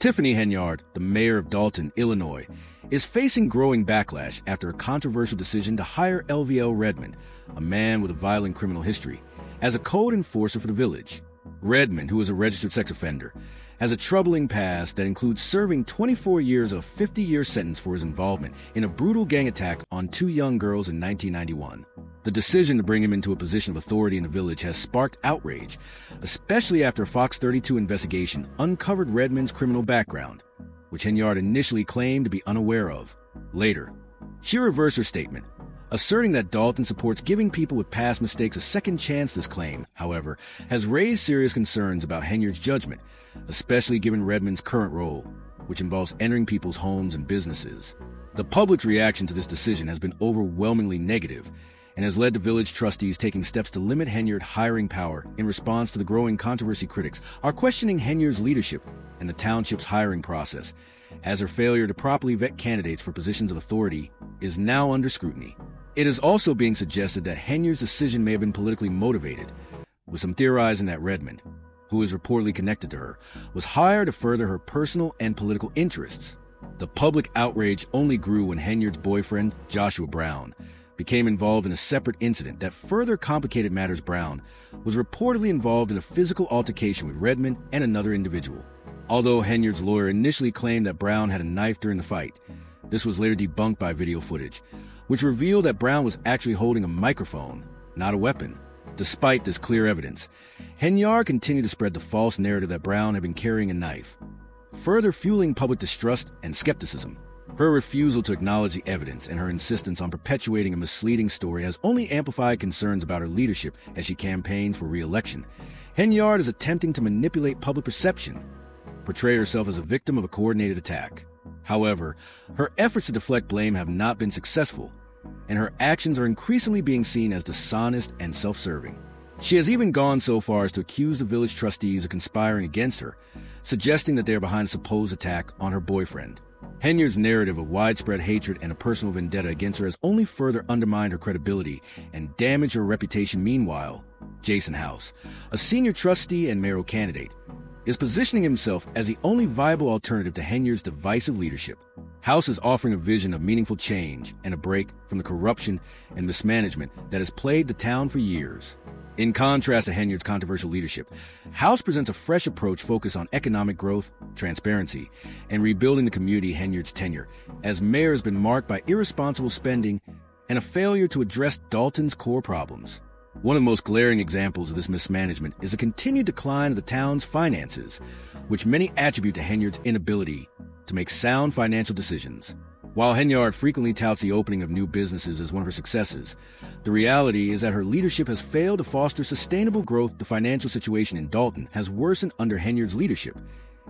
Tiffany Henyard, the mayor of Dolton, Illinois, is facing growing backlash after a controversial decision to hire LVL Redmond, a man with a violent criminal history, as a code enforcer for the village. Redmond, who is a registered sex offender, has a troubling past that includes serving 24 years of a 50-year sentence for his involvement in a brutal gang attack on 2 young girls in 1991. The decision to bring him into a position of authority in the village has sparked outrage, especially after a Fox 32 investigation uncovered Redmond's criminal background, which Henyard initially claimed to be unaware of. Later, she reversed her statement, asserting that Dolton supports giving people with past mistakes a second chance. This claim, however, has raised serious concerns about Henyard's judgment, especially given Redmond's current role, which involves entering people's homes and businesses. The public's reaction to this decision has been overwhelmingly negative and has led to village trustees taking steps to limit Henyard's hiring power. In response to the growing controversy, critics are questioning Henyard's leadership and the township's hiring process, as her failure to properly vet candidates for positions of authority is now under scrutiny. It is also being suggested that Henyard's decision may have been politically motivated, with some theorizing that Redmond, who is reportedly connected to her, was hired to further her personal and political interests. The public outrage only grew when Henyard's boyfriend, Joshua Brown, became involved in a separate incident that further complicated matters. Brown was reportedly involved in a physical altercation with Redmond and another individual. Although Henyard's lawyer initially claimed that Brown had a knife during the fight, this was later debunked by video footage, which revealed that Brown was actually holding a microphone, not a weapon. Despite this clear evidence, Henyard continued to spread the false narrative that Brown had been carrying a knife, further fueling public distrust and skepticism. Her refusal to acknowledge the evidence and her insistence on perpetuating a misleading story has only amplified concerns about her leadership as she campaigned for re-election. Henyard is attempting to manipulate public perception, portray herself as a victim of a coordinated attack. However, her efforts to deflect blame have not been successful, and her actions are increasingly being seen as dishonest and self-serving. She has even gone so far as to accuse the village trustees of conspiring against her, suggesting that they are behind a supposed attack on her boyfriend. Henyard's narrative of widespread hatred and a personal vendetta against her has only further undermined her credibility and damaged her reputation. Meanwhile, Jason House, a senior trustee and mayoral candidate, is positioning himself as the only viable alternative to Henyard's divisive leadership. House is offering a vision of meaningful change and a break from the corruption and mismanagement that has plagued the town for years. In contrast to Henyard's controversial leadership, House presents a fresh approach focused on economic growth, transparency, and rebuilding the community. Henyard's tenure as mayor has been marked by irresponsible spending and a failure to address Dolton's core problems. One of the most glaring examples of this mismanagement is a continued decline of the town's finances, which many attribute to Henyard's inability to make sound financial decisions. While Henyard frequently touts the opening of new businesses as one of her successes, the reality is that her leadership has failed to foster sustainable growth. The financial situation in Dolton has worsened under Henyard's leadership,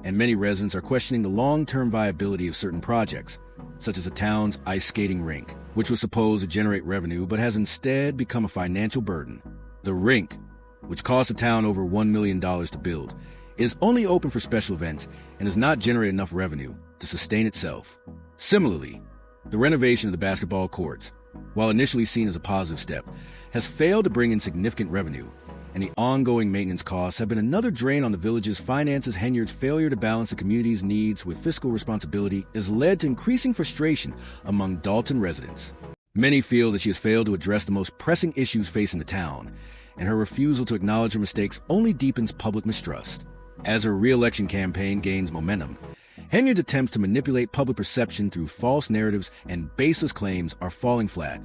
and many residents are questioning the long-term viability of certain projects, such as the town's ice skating rink, which was supposed to generate revenue but has instead become a financial burden. The rink, which cost the town over $1 million to build, is only open for special events and does not generate enough revenue to sustain itself. Similarly, the renovation of the basketball courts, while initially seen as a positive step, has failed to bring in significant revenue, and the ongoing maintenance costs have been another drain on the village's finances. Henyard's failure to balance the community's needs with fiscal responsibility has led to increasing frustration among Dolton residents. Many feel that she has failed to address the most pressing issues facing the town, and her refusal to acknowledge her mistakes only deepens public mistrust. As her re-election campaign gains momentum, Henyard's attempts to manipulate public perception through false narratives and baseless claims are falling flat,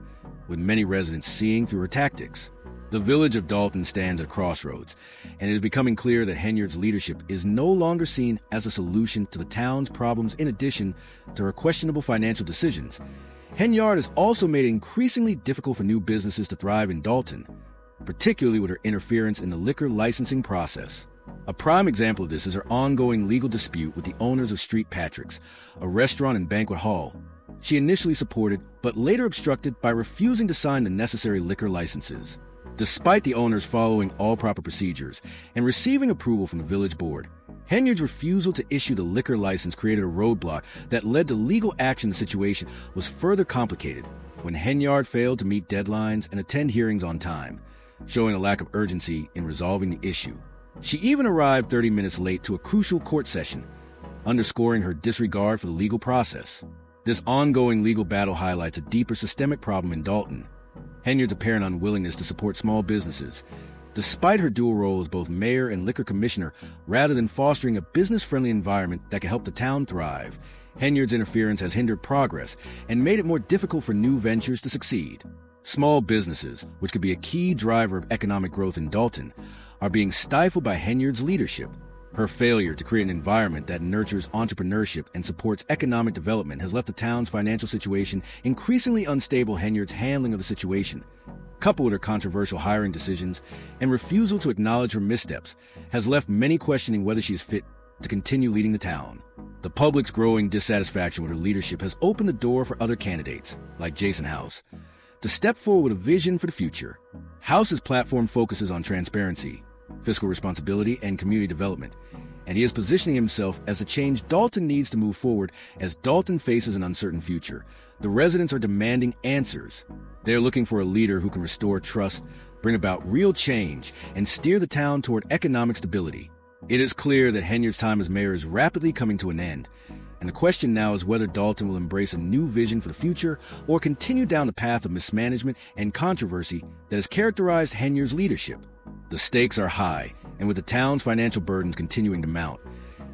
with many residents seeing through her tactics. The village of Dolton stands at a crossroads, and it is becoming clear that Henyard's leadership is no longer seen as a solution to the town's problems. In addition to her questionable financial decisions, Henyard has also made it increasingly difficult for new businesses to thrive in Dolton, particularly with her interference in the liquor licensing process. A prime example of this is her ongoing legal dispute with the owners of Street Patrick's, a restaurant and banquet hall she initially supported but later obstructed by refusing to sign the necessary liquor licenses. Despite the owners following all proper procedures and receiving approval from the village board, Henyard's refusal to issue the liquor license created a roadblock that led to legal action. The situation was further complicated when Henyard failed to meet deadlines and attend hearings on time, showing a lack of urgency in resolving the issue. She even arrived 30 minutes late to a crucial court session, underscoring her disregard for the legal process. This ongoing legal battle highlights a deeper systemic problem in Dolton: Henyard's apparent unwillingness to support small businesses. Despite her dual role as both mayor and liquor commissioner, rather than fostering a business-friendly environment that can help the town thrive, Henyard's interference has hindered progress and made it more difficult for new ventures to succeed. Small businesses, which could be a key driver of economic growth in Dolton, are being stifled by Henyard's leadership. Her failure to create an environment that nurtures entrepreneurship and supports economic development has left the town's financial situation increasingly unstable. Henyard's handling of the situation, coupled with her controversial hiring decisions and refusal to acknowledge her missteps, has left many questioning whether she is fit to continue leading the town. The public's growing dissatisfaction with her leadership has opened the door for other candidates, like Jason House, to step forward with a vision for the future. House's platform focuses on transparency, fiscal responsibility, and community development, and he is positioning himself as the change Dolton needs to move forward. As Dolton faces an uncertain future, the residents are demanding answers. They are looking for a leader who can restore trust, bring about real change, and steer the town toward economic stability. It is clear that Henyard's time as mayor is rapidly coming to an end, and the question now is whether Dolton will embrace a new vision for the future or continue down the path of mismanagement and controversy that has characterized Henyard's leadership. The stakes are high, and with the town's financial burdens continuing to mount,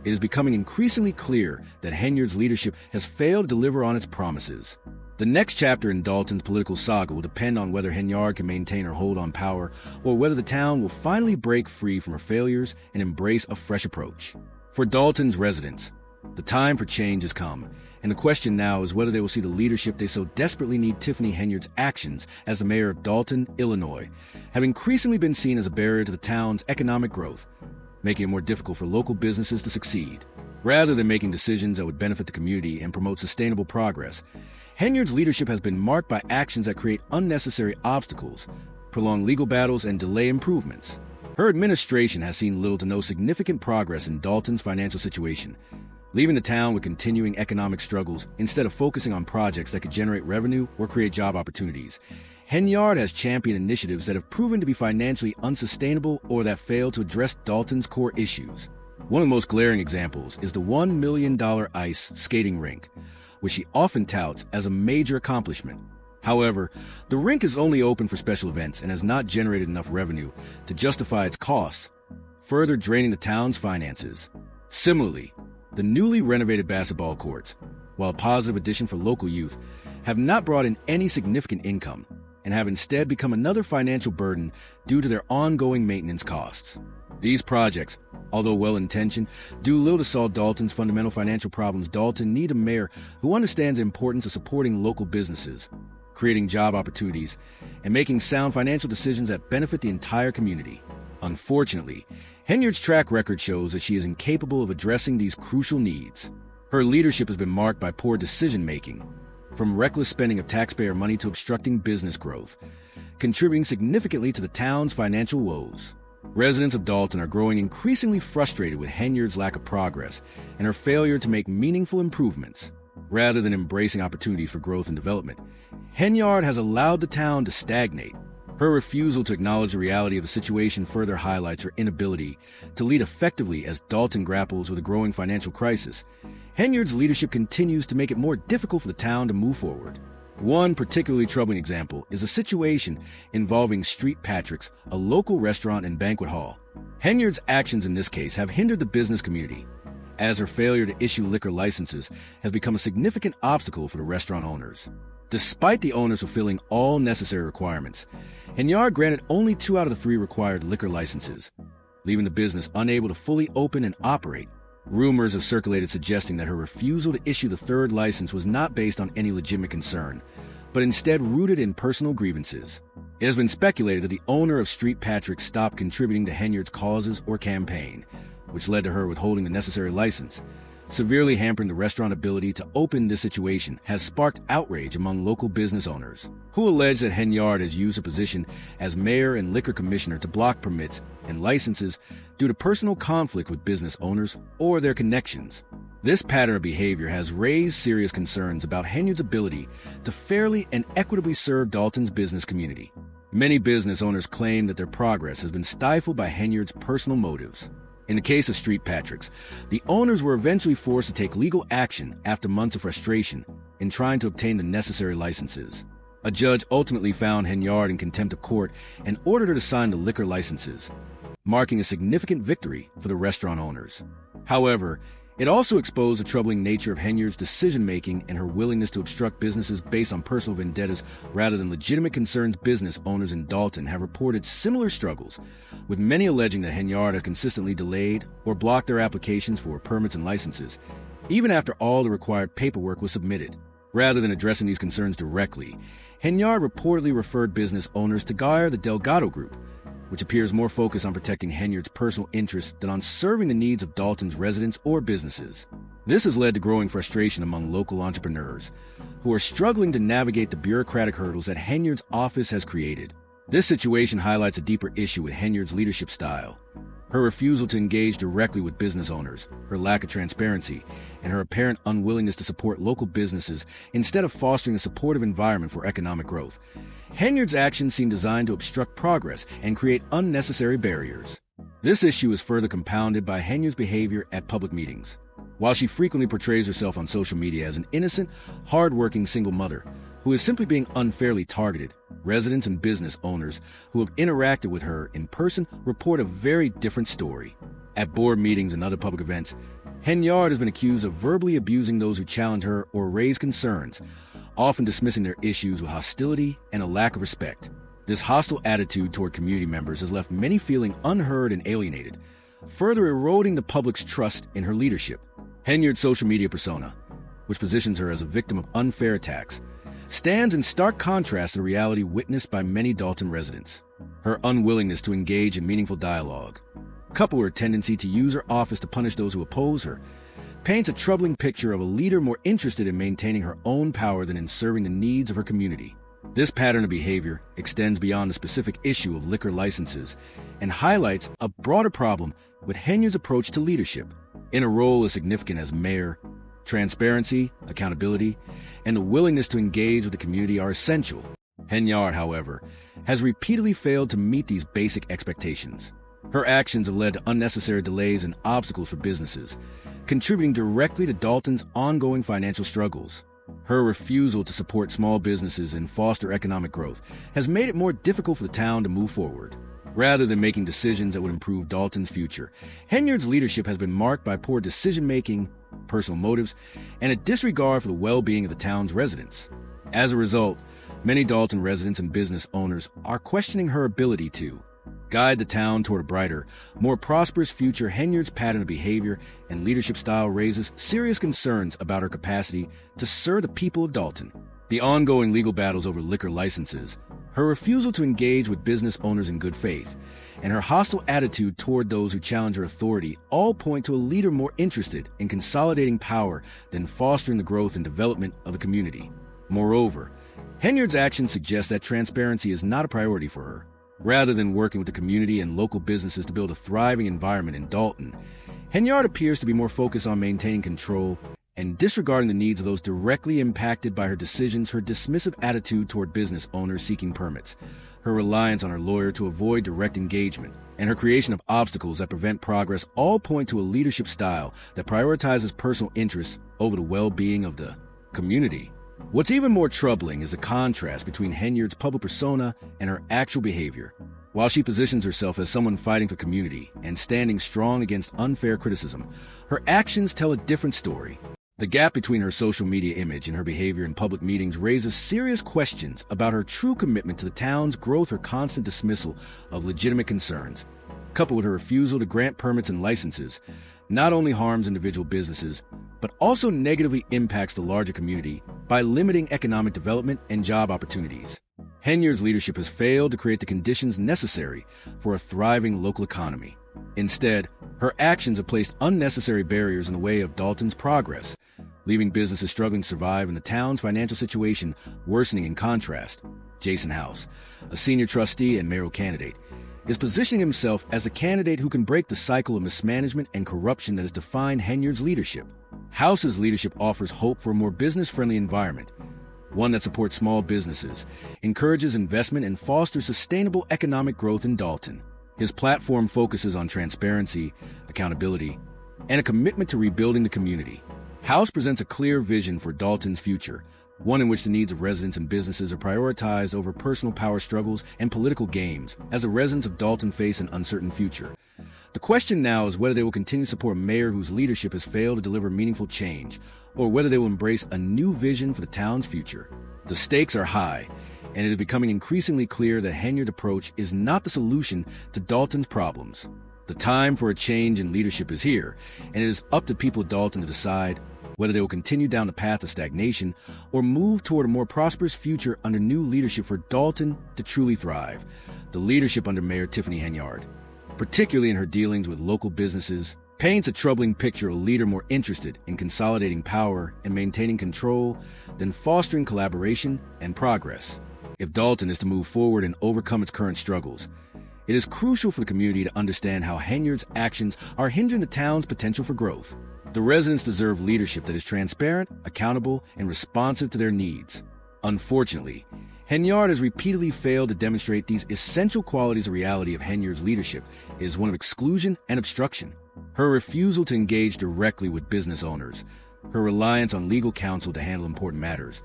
it is becoming increasingly clear that Henyard's leadership has failed to deliver on its promises. The next chapter in Dolton's political saga will depend on whether Henyard can maintain her hold on power or whether the town will finally break free from her failures and embrace a fresh approach. For Dolton's residents, the time for change has come, and the question now is whether they will see the leadership they so desperately need. Tiffany Henyard's actions as the mayor of Dolton, Illinois, have increasingly been seen as a barrier to the town's economic growth, making it more difficult for local businesses to succeed. Rather than making decisions that would benefit the community and promote sustainable progress, Henyard's leadership has been marked by actions that create unnecessary obstacles, prolong legal battles, and delay improvements. Her administration has seen little to no significant progress in Dolton's financial situation, leaving the town with continuing economic struggles instead of focusing on projects that could generate revenue or create job opportunities. Henyard has championed initiatives that have proven to be financially unsustainable or that fail to address Dolton's core issues. One of the most glaring examples is the $1 million ice skating rink, which she often touts as a major accomplishment. However, the rink is only open for special events and has not generated enough revenue to justify its costs, further draining the town's finances. Similarly, the newly renovated basketball courts, while a positive addition for local youth, have not brought in any significant income and have instead become another financial burden due to their ongoing maintenance costs. These projects, although well-intentioned, do little to solve Dolton's fundamental financial problems. Dolton need a mayor who understands the importance of supporting local businesses, creating job opportunities, and making sound financial decisions that benefit the entire community. Unfortunately, Henyard's track record shows that she is incapable of addressing these crucial needs. Her leadership has been marked by poor decision-making, from reckless spending of taxpayer money to obstructing business growth, contributing significantly to the town's financial woes. Residents of Dolton are growing increasingly frustrated with Henyard's lack of progress and her failure to make meaningful improvements. Rather than embracing opportunities for growth and development, Henyard has allowed the town to stagnate. Her refusal to acknowledge the reality of the situation further highlights her inability to lead effectively as Dolton grapples with a growing financial crisis. Henyard's leadership continues to make it more difficult for the town to move forward. One particularly troubling example is a situation involving Street Patrick's, a local restaurant and banquet hall. Henyard's actions in this case have hindered the business community, as her failure to issue liquor licenses has become a significant obstacle for the restaurant owners. Despite the owners fulfilling all necessary requirements, Henyard granted only 2 out of the 3 required liquor licenses, leaving the business unable to fully open and operate. Rumors have circulated suggesting that her refusal to issue the 3rd license was not based on any legitimate concern, but instead rooted in personal grievances. It has been speculated that the owner of Street Patrick stopped contributing to Henyard's causes or campaign, which led to her withholding the necessary license. Severely hampering the restaurant's ability to open. This situation has sparked outrage among local business owners, who allege that Henyard has used her position as mayor and liquor commissioner to block permits and licenses due to personal conflict with business owners or their connections. This pattern of behavior has raised serious concerns about Henyard's ability to fairly and equitably serve Dolton's business community. Many business owners claim that their progress has been stifled by Henyard's personal motives. In the case of Street Patrick's, the owners were eventually forced to take legal action after months of frustration in trying to obtain the necessary licenses. A judge ultimately found Henyard in contempt of court and ordered her to sign the liquor licenses, marking a significant victory for the restaurant owners. However, it also exposed the troubling nature of Henyard's decision-making and her willingness to obstruct businesses based on personal vendettas rather than legitimate concerns. Business owners in Dolton have reported similar struggles, with many alleging that Henyard has consistently delayed or blocked their applications for permits and licenses, even after all the required paperwork was submitted. Rather than addressing these concerns directly, Henyard reportedly referred business owners to Guyer the Delgado Group, which appears more focused on protecting Henyard's personal interests than on serving the needs of Dolton's residents or businesses. This has led to growing frustration among local entrepreneurs, who are struggling to navigate the bureaucratic hurdles that Henyard's office has created. This situation highlights a deeper issue with Henyard's leadership style. Her refusal to engage directly with business owners, her lack of transparency, and her apparent unwillingness to support local businesses instead of fostering a supportive environment for economic growth. Henyard's actions seem designed to obstruct progress and create unnecessary barriers. This issue is further compounded by Henyard's behavior at public meetings. While she frequently portrays herself on social media as an innocent, hard-working single mother who is simply being unfairly targeted, residents and business owners who have interacted with her in person report a very different story. At board meetings and other public events, Henyard has been accused of verbally abusing those who challenge her or raise concerns, often dismissing their issues with hostility and a lack of respect. This hostile attitude toward community members has left many feeling unheard and alienated, further eroding the public's trust in her leadership. Henyard's social media persona, which positions her as a victim of unfair attacks, stands in stark contrast to the reality witnessed by many Dolton residents. Her unwillingness to engage in meaningful dialogue, coupled with her tendency to use her office to punish those who oppose her, paints a troubling picture of a leader more interested in maintaining her own power than in serving the needs of her community. This pattern of behavior extends beyond the specific issue of liquor licenses and highlights a broader problem with Henyard's approach to leadership. In a role as significant as mayor, transparency, accountability, and the willingness to engage with the community are essential. Henyard, however, has repeatedly failed to meet these basic expectations. Her actions have led to unnecessary delays and obstacles for businesses, contributing directly to Dolton's ongoing financial struggles. Her refusal to support small businesses and foster economic growth has made it more difficult for the town to move forward. Rather than making decisions that would improve Dolton's future, Henyard's leadership has been marked by poor decision-making, personal motives, and a disregard for the well-being of the town's residents. As a result, many Dolton residents and business owners are questioning her ability to guide the town toward a brighter, more prosperous future. Henyard's pattern of behavior and leadership style raises serious concerns about her capacity to serve the people of Dolton. The ongoing legal battles over liquor licenses, her refusal to engage with business owners in good faith, and her hostile attitude toward those who challenge her authority all point to a leader more interested in consolidating power than fostering the growth and development of the community. Moreover, Henyard's actions suggest that transparency is not a priority for her. Rather than working with the community and local businesses to build a thriving environment in Dolton, Henyard appears to be more focused on maintaining control and disregarding the needs of those directly impacted by her decisions. Her dismissive attitude toward business owners seeking permits, her reliance on her lawyer to avoid direct engagement, and her creation of obstacles that prevent progress all point to a leadership style that prioritizes personal interests over the well-being of the community. What's even more troubling is the contrast between Henyard's public persona and her actual behavior. While she positions herself as someone fighting for community and standing strong against unfair criticism, her actions tell a different story. The gap between her social media image and her behavior in public meetings raises serious questions about her true commitment to the town's growth. Her constant dismissal of legitimate concerns, coupled with her refusal to grant permits and licenses, not only harms individual businesses, but also negatively impacts the larger community by limiting economic development and job opportunities. Henyard's leadership has failed to create the conditions necessary for a thriving local economy. Instead, her actions have placed unnecessary barriers in the way of Dolton's progress, leaving businesses struggling to survive and the town's financial situation worsening. In contrast, Jason House, a senior trustee and mayoral candidate, is positioning himself as a candidate who can break the cycle of mismanagement and corruption that has defined Henyard's leadership. House's leadership offers hope for a more business-friendly environment, one that supports small businesses, encourages investment, and fosters sustainable economic growth in Dolton. His platform focuses on transparency, accountability, and a commitment to rebuilding the community. House presents a clear vision for Dolton's future, one in which the needs of residents and businesses are prioritized over personal power struggles and political games, as the residents of Dolton face an uncertain future. The question now is whether they will continue to support a mayor whose leadership has failed to deliver meaningful change, or whether they will embrace a new vision for the town's future. The stakes are high, and it is becoming increasingly clear that Henyard's approach is not the solution to Dolton's problems. The time for a change in leadership is here, and it is up to people of Dolton to decide whether they will continue down the path of stagnation or move toward a more prosperous future under new leadership for Dolton to truly thrive. The leadership under Mayor Tiffany Henyard, particularly in her dealings with local businesses, paints a troubling picture of a leader more interested in consolidating power and maintaining control than fostering collaboration and progress. If Dolton is to move forward and overcome its current struggles, it is crucial for the community to understand how Henyard's actions are hindering the town's potential for growth. The residents deserve leadership that is transparent, accountable, and responsive to their needs. Unfortunately, Henyard has repeatedly failed to demonstrate these essential qualities. The reality of Henyard's leadership is one of exclusion and obstruction. Her refusal to engage directly with business owners, her reliance on legal counsel to handle important matters,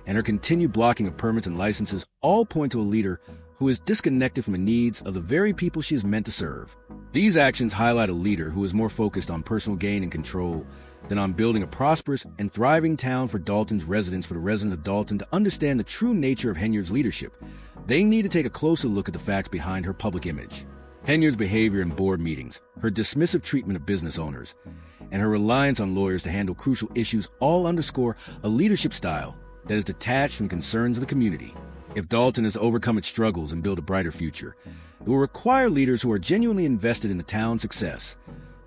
and her continued blocking of permits and licenses all point to a leader who is disconnected from the needs of the very people she is meant to serve. These actions highlight a leader who is more focused on personal gain and control than on building a prosperous and thriving town for Dolton's residents. For the residents of Dolton to understand the true nature of Henyard's leadership, they need to take a closer look at the facts behind her public image. Henyard's behavior in board meetings, her dismissive treatment of business owners, and her reliance on lawyers to handle crucial issues all underscore a leadership style that is detached from concerns of the community. If Dolton is to overcome its struggles and build a brighter future, it will require leaders who are genuinely invested in the town's success.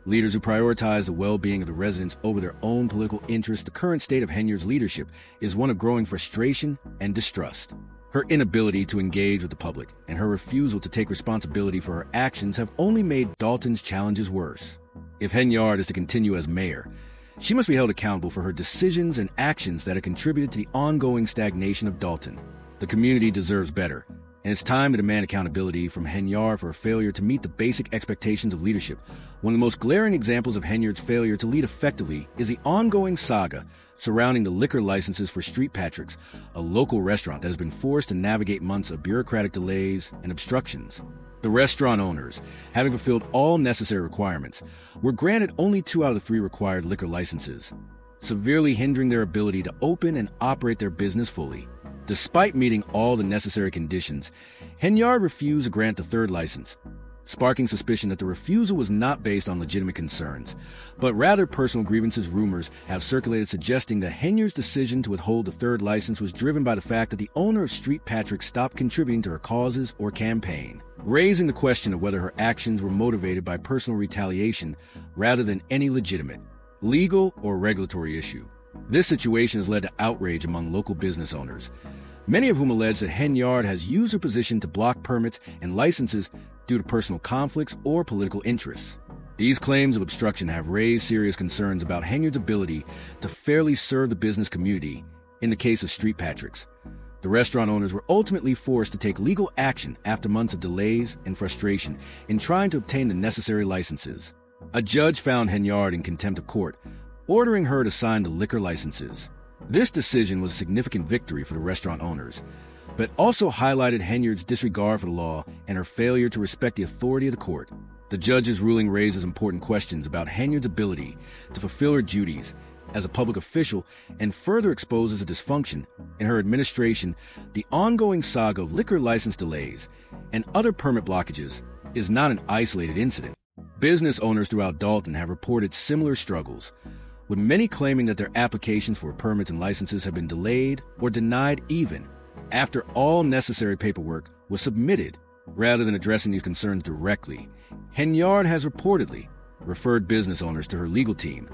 Leaders who prioritize the well-being of the residents over their own political interests. The current state of Henyard's leadership is one of growing frustration and distrust. Her inability to engage with the public and her refusal to take responsibility for her actions have only made Dolton's challenges worse. If Henyard is to continue as mayor, she must be held accountable for her decisions and actions that have contributed to the ongoing stagnation of Dolton. The community deserves better, and it's time to demand accountability from Henyard for her failure to meet the basic expectations of leadership. One of the most glaring examples of Henyard's failure to lead effectively is the ongoing saga surrounding the liquor licenses for Street Patrick's, a local restaurant that has been forced to navigate months of bureaucratic delays and obstructions. The restaurant owners, having fulfilled all necessary requirements, were granted only 2 out of the 3 required liquor licenses, severely hindering their ability to open and operate their business fully. Despite meeting all the necessary conditions, Henyard refused to grant the 3rd license, sparking suspicion that the refusal was not based on legitimate concerns, but rather personal grievances. Rumors have circulated suggesting that Henyard's decision to withhold the 3rd license was driven by the fact that the owner of Street Patrick stopped contributing to her causes or campaign, raising the question of whether her actions were motivated by personal retaliation rather than any legitimate, legal, or regulatory issue. This situation has led to outrage among local business owners, many of whom allege that Henyard has used her position to block permits and licenses due to personal conflicts or political interests. These claims of obstruction have raised serious concerns about Henyard's ability to fairly serve the business community. In the case of Street Patrick's, the restaurant owners were ultimately forced to take legal action after months of delays and frustration in trying to obtain the necessary licenses. A judge found Henyard in contempt of court, ordering her to sign the liquor licenses. This decision was a significant victory for the restaurant owners, but also highlighted Henyard's disregard for the law and her failure to respect the authority of the court. The judge's ruling raises important questions about Henyard's ability to fulfill her duties as a public official and further exposes a dysfunction in her administration. The ongoing saga of liquor license delays and other permit blockages is not an isolated incident. Business owners throughout Dolton have reported similar struggles, with many claiming that their applications for permits and licenses have been delayed or denied even after all necessary paperwork was submitted. Rather than addressing these concerns directly, Henyard has reportedly referred business owners to her legal team,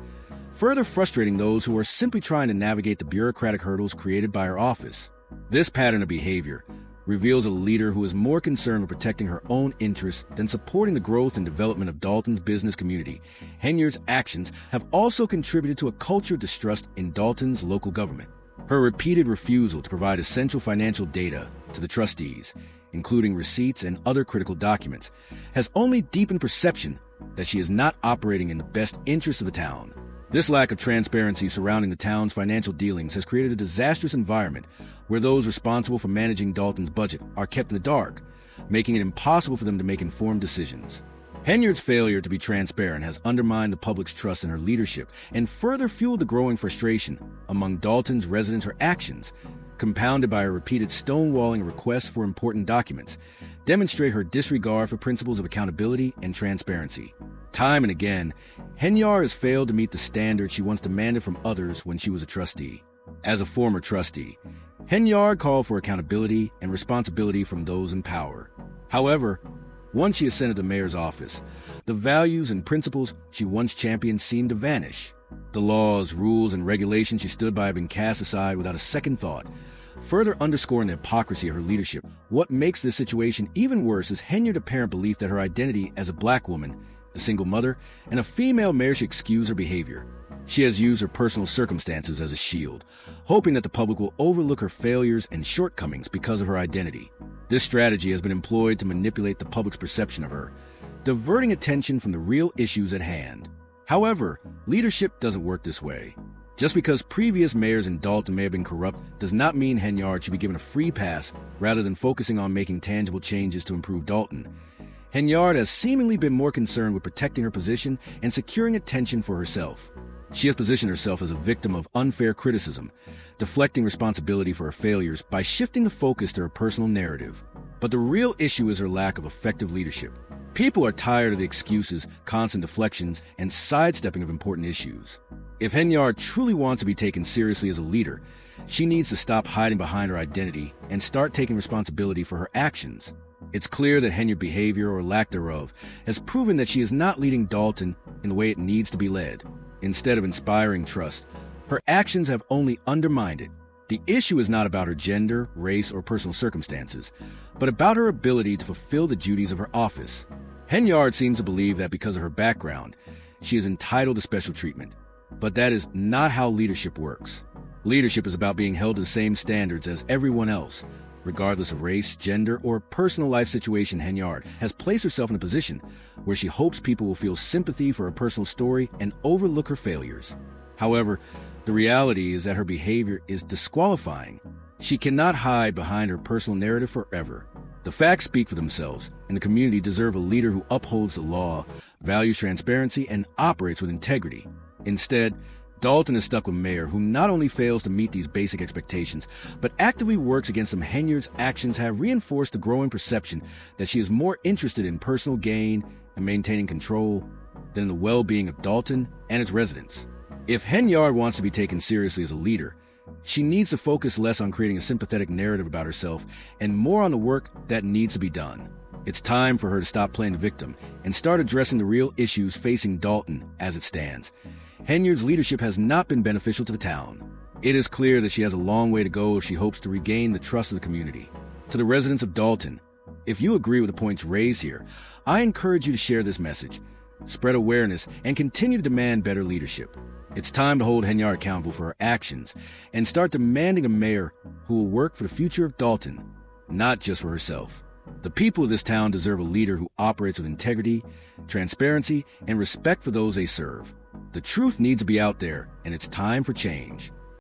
further frustrating those who are simply trying to navigate the bureaucratic hurdles created by her office. This pattern of behavior reveals a leader who is more concerned with protecting her own interests than supporting the growth and development of Dolton's business community. Henyard's actions have also contributed to a culture of distrust in Dolton's local government. Her repeated refusal to provide essential financial data to the trustees including receipts and other critical documents, has only deepened perception that she is not operating in the best interest of the town. This lack of transparency surrounding the town's financial dealings has created a disastrous environment where those responsible for managing Dolton's budget are kept in the dark, making it impossible for them to make informed decisions. Henyard's failure to be transparent has undermined the public's trust in her leadership and further fueled the growing frustration among Dolton's residents. Her actions, compounded by her repeated stonewalling requests for important documents, demonstrate her disregard for principles of accountability and transparency. Time and again, Henyard has failed to meet the standards she once demanded from others when she was a trustee. As a former trustee, Henyard called for accountability and responsibility from those in power. However, once she ascended the mayor's office, the values and principles she once championed seemed to vanish. The laws, rules, and regulations she stood by have been cast aside without a second thought, further underscoring the hypocrisy of her leadership. What makes this situation even worse is Henyard's apparent belief that her identity as a black woman, a single mother, and a female mayor should excuse her behavior. She has used her personal circumstances as a shield, hoping that the public will overlook her failures and shortcomings because of her identity. This strategy has been employed to manipulate the public's perception of her, diverting attention from the real issues at hand. However, leadership doesn't work this way. Just because previous mayors in Dolton may have been corrupt does not mean Henyard should be given a free pass rather than focusing on making tangible changes to improve Dolton. Henyard has seemingly been more concerned with protecting her position and securing attention for herself. She has positioned herself as a victim of unfair criticism, deflecting responsibility for her failures by shifting the focus to her personal narrative. But the real issue is her lack of effective leadership. People are tired of the excuses, constant deflections, and sidestepping of important issues. If Henyard truly wants to be taken seriously as a leader, she needs to stop hiding behind her identity and start taking responsibility for her actions. It's clear that Henyard's behavior, or lack thereof, has proven that she is not leading Dolton in the way it needs to be led. Instead of inspiring trust, her actions have only undermined it. The issue is not about her gender, race, or personal circumstances, but about her ability to fulfill the duties of her office. Henyard seems to believe that because of her background, she is entitled to special treatment. But that is not how leadership works. Leadership is about being held to the same standards as everyone else, regardless of race, gender, or personal life situation. Henyard has placed herself in a position where she hopes people will feel sympathy for her personal story and overlook her failures. However, the reality is that her behavior is disqualifying. She cannot hide behind her personal narrative forever. The facts speak for themselves, and the community deserves a leader who upholds the law, values transparency, and operates with integrity. Instead, Dolton is stuck with a mayor who not only fails to meet these basic expectations, but actively works against them. Henyard's actions have reinforced the growing perception that she is more interested in personal gain and maintaining control than in the well-being of Dolton and its residents. If Henyard wants to be taken seriously as a leader, she needs to focus less on creating a sympathetic narrative about herself and more on the work that needs to be done. It's time for her to stop playing the victim and start addressing the real issues facing Dolton as it stands. Henyard's leadership has not been beneficial to the town. It is clear that she has a long way to go if she hopes to regain the trust of the community. To the residents of Dolton, if you agree with the points raised here, I encourage you to share this message, spread awareness, and continue to demand better leadership. It's time to hold Henyard accountable for her actions and start demanding a mayor who will work for the future of Dolton, not just for herself. The people of this town deserve a leader who operates with integrity, transparency, and respect for those they serve. The truth needs to be out there, and it's time for change.